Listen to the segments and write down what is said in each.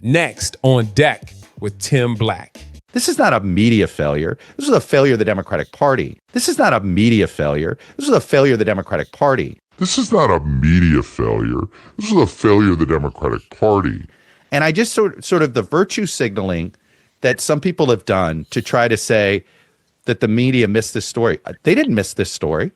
Next on deck with Tim Black. This is not a media failure. This is a failure of the Democratic Party. This is not a media failure. This is a failure of the Democratic Party. This is not a media failure. This is a failure of the Democratic Party. And I just sort of the virtue signaling that some people have done to try to say that the media missed this story. They didn't miss this story.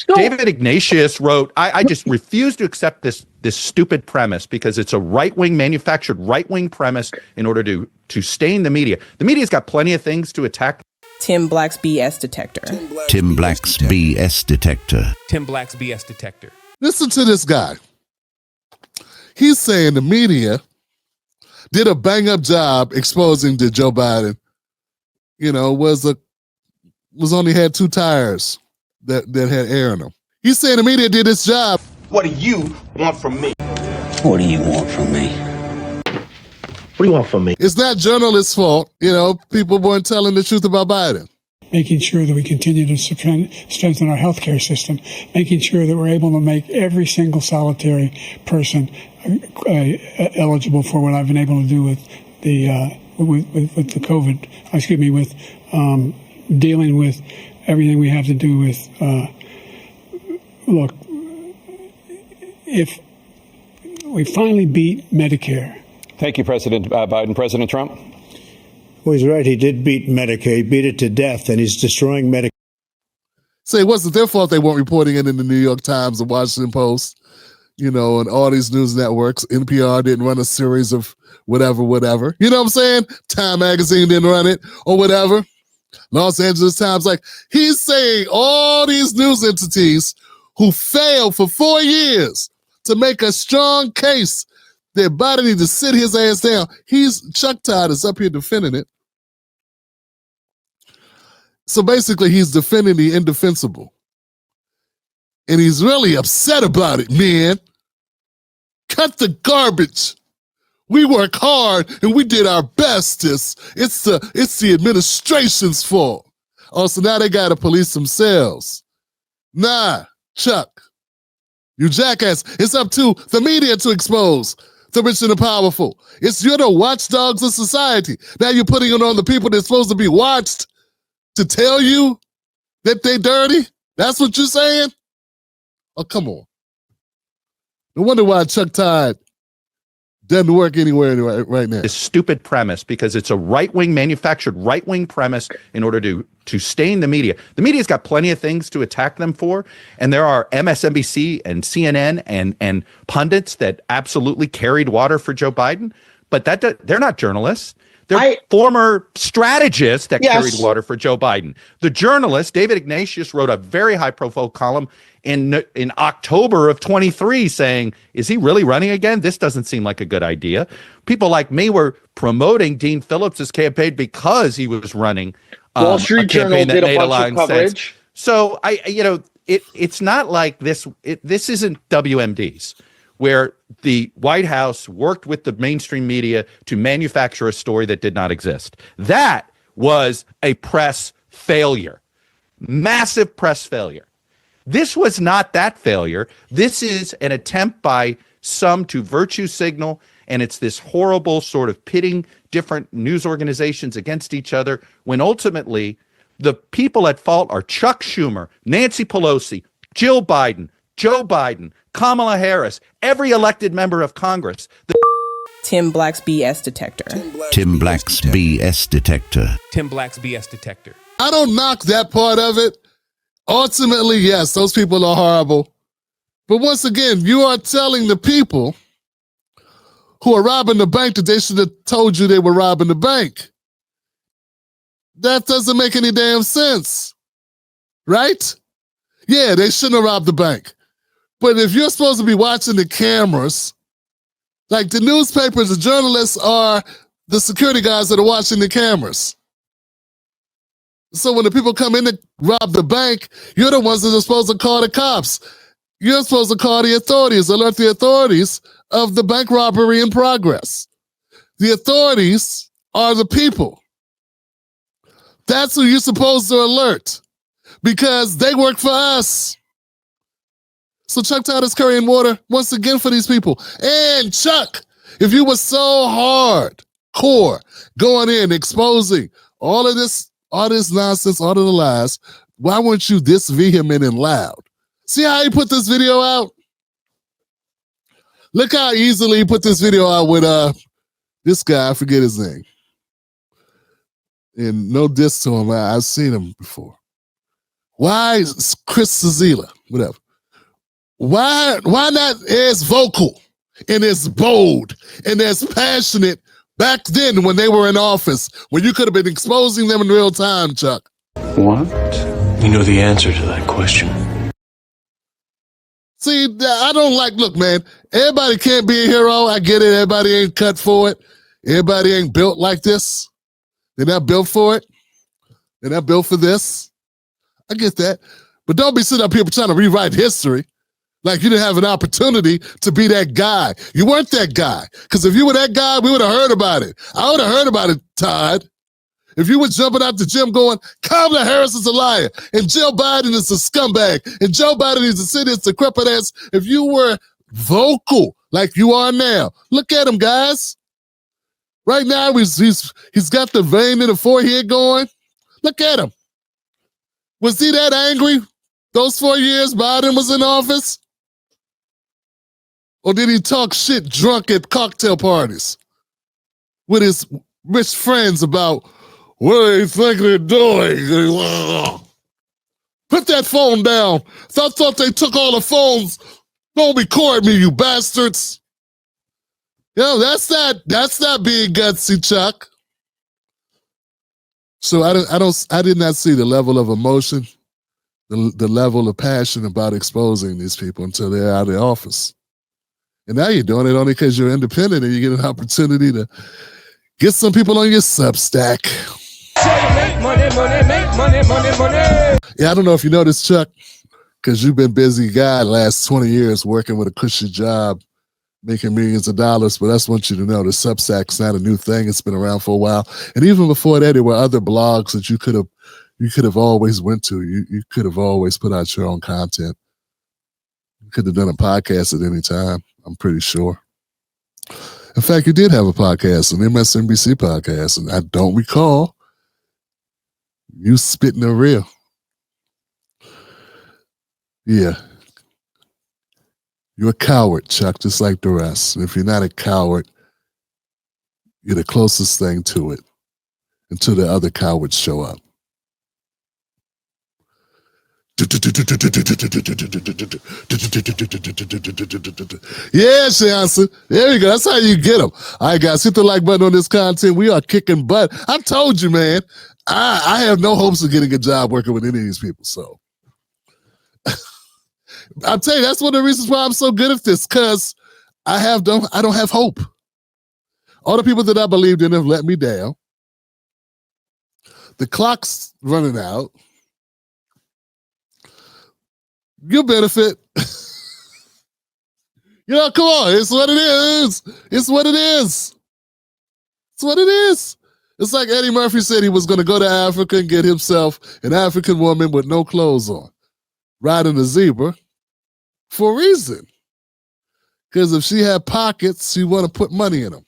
No. David Ignatius wrote, I just refuse to accept this stupid premise because it's a manufactured right-wing premise in order to stain the media. The media's got plenty of things to attack. Tim Black's BS detector. Tim Black's BS detector. Tim Black's BS detector. Listen to this guy. He's saying the media did a bang-up job exposing that Joe Biden, was only had two tires that had air in them. He's saying the media did its job. What do you want from me? What do you want from me? What do you want from me? It's not journalists' fault. People weren't telling the truth about Biden. Making sure that we continue to strengthen our healthcare system, making sure that we're able to make every single solitary person eligible for what I've been able to do with the with the COVID. With dealing with everything we have to do with. Look, if we finally beat Medicare. Thank you, President Biden. President Trump? Well, he's right. He did beat Medicare. He beat it to death, and he's destroying Medicare. Say, it wasn't their fault they weren't reporting it in the New York Times, the Washington Post, and all these news networks. NPR didn't run a series of whatever. You know what I'm saying? Time Magazine didn't run it or whatever. Los Angeles Times, he's saying all these news entities who failed for 4 years to make a strong case that Biden needs to sit his ass down. Chuck Todd is up here defending it. So basically, he's defending the indefensible. And he's really upset about it, man. Cut the garbage. We work hard and we did our best. It's the administration's fault. Oh, so now they got to police themselves. Nah, Chuck, you jackass. It's up to the media to expose the rich and the powerful. You're the watchdogs of society. Now you're putting it on the people that's supposed to be watched to tell you that they dirty? That's what you're saying? Oh, come on. No wonder why Chuck Todd doesn't work anywhere right now. This stupid premise because it's a manufactured right-wing premise in order to stain the media. The media's got plenty of things to attack them for, and there are MSNBC and CNN and pundits that absolutely carried water for Joe Biden, but they're not journalists. They're former strategists that carried water for Joe Biden. The journalist, David Ignatius, wrote a very high-profile column in October of 23 saying, is he really running again? This doesn't seem like a good idea. People like me were promoting Dean Phillips' campaign because he was running Wall Street Journal did a bunch of coverage. So it's not like this. This isn't WMDs, where the White House worked with the mainstream media to manufacture a story that did not exist. That was a press failure, massive press failure. This was not that failure. This is an attempt by some to virtue signal, and it's this horrible sort of pitting different news organizations against each other, when ultimately the people at fault are Chuck Schumer, Nancy Pelosi, Jill Biden, Joe Biden, Kamala Harris, every elected member of Congress. Tim Black's BS detector. Tim Black's BS detector. Tim Black's BS detector. I don't knock that part of it. Ultimately, yes, those people are horrible. But once again, you are telling the people who are robbing the bank that they should have told you they were robbing the bank. That doesn't make any damn sense. Right? Yeah, they shouldn't have robbed the bank. But if you're supposed to be watching the cameras, like the newspapers, the journalists are the security guards that are watching the cameras. So when the people come in to rob the bank, you're the ones that are supposed to call the cops. You're supposed to call the authorities, alert the authorities of the bank robbery in progress. The authorities are the people. That's who you're supposed to alert because they work for us. So Chuck Todd is carrying water once again for these people. And Chuck If you were so hardcore going in, exposing all this nonsense, all of the lies, why weren't you this vehement and loud? See how he put this video out? Look how easily he put this video out with this guy, I forget his name. And no diss to him, I've seen him before. Why Chris Cillizza, whatever. Why not as vocal and as bold and as passionate back then when they were in office, when you could have been exposing them in real time, Chuck? What? You know the answer to that question. See, I don't look, man, everybody can't be a hero. I get it. Everybody ain't cut for it. Everybody ain't built like this. They're not built for it. They're not built for this. I get that. But don't be sitting up here trying to rewrite history like you didn't have an opportunity to be that guy. You weren't that guy. Because if you were that guy, we would have heard about it. I would have heard about it, Todd. If you were jumping out the gym going, Kamala Harris is a liar, and Joe Biden is a scumbag, and Joe Biden is a city, it's a decrepit ass. If you were vocal like you are now, look at him, guys. Right now, he's got the vein in the forehead going. Look at him. Was he that angry those 4 years Biden was in office? Or did he talk shit drunk at cocktail parties with his rich friends about what do they think they're doing? Put that phone down. I thought they took all the phones. Don't record me, you bastards. Yo, that's not being gutsy, Chuck. So I did not see the level of emotion, the level of passion about exposing these people until they're out of the office. And now you're doing it only because you're independent and you get an opportunity to get some people on your Substack. Make money, money, make money, money, money. Yeah, I don't know if you noticed, Chuck, because you've been busy guy the last 20 years working with a cushy job, making millions of dollars, but I just want you to know the Substack's not a new thing. It's been around for a while. And even before that, there were other blogs that you could have always went to. You could have always put out your own content. You could have done a podcast at any time, I'm pretty sure. In fact, you did have a podcast, an MSNBC podcast, and I don't recall you spitting the real. Yeah. You're a coward, Chuck, just like the rest. And if you're not a coward, you're the closest thing to it until the other cowards show up. Yeah, Shanson. There you go. That's how you get them. All right, guys, hit the like button on this content. We are kicking butt. I told you, man. I have no hopes of getting a job working with any of these people. So I'll tell you, that's one of the reasons why I'm so good at this, because I don't have hope. All the people that I believed in have let me down. The clock's running out. You benefit. Come on. It's what it is. It's what it is. It's what it is. It's like Eddie Murphy said he was going to go to Africa and get himself an African woman with no clothes on, riding a zebra for a reason. Because if she had pockets, she want to put money in them.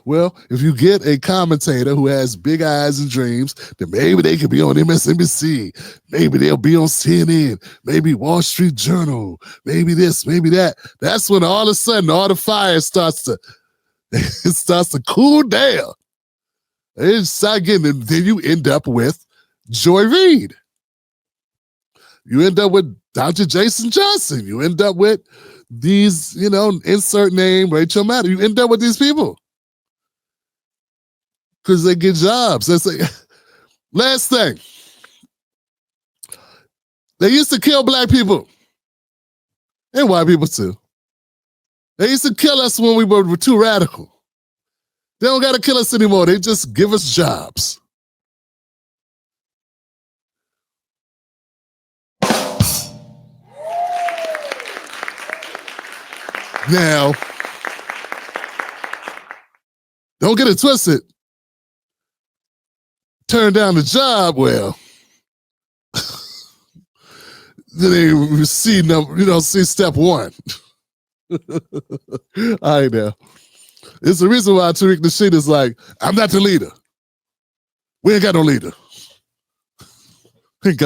Well, if you get a commentator who has big eyes and dreams, then maybe they could be on MSNBC. Maybe they'll be on CNN. Maybe Wall Street Journal. Maybe this, maybe that. That's when all of a sudden all the fire starts to cool down. Then you end up with Joy Reid. You end up with Dr. Jason Johnson. You end up with these, insert name, Rachel Maddow. You end up with these people. Because they get jobs. That's like, last thing. They used to kill black people. And white people too. They used to kill us when we were too radical. They don't got to kill us anymore. They just give us jobs. Now, don't get it twisted. Turn down the job, well, then they see step one. All right, now. It's the reason why Tariq Nasheed is like, I'm not the leader. We ain't got no leader. We ain't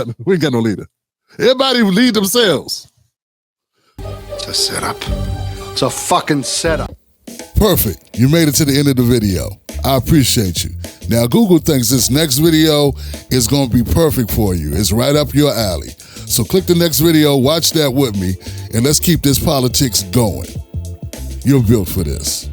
got no leader. Everybody lead themselves. It's a setup. It's a fucking setup. Perfect. You made it to the end of the video. I appreciate you. Now, Google thinks this next video is going to be perfect for you. It's right up your alley. So click the next video, watch that with me, and let's keep this politics going. You're built for this.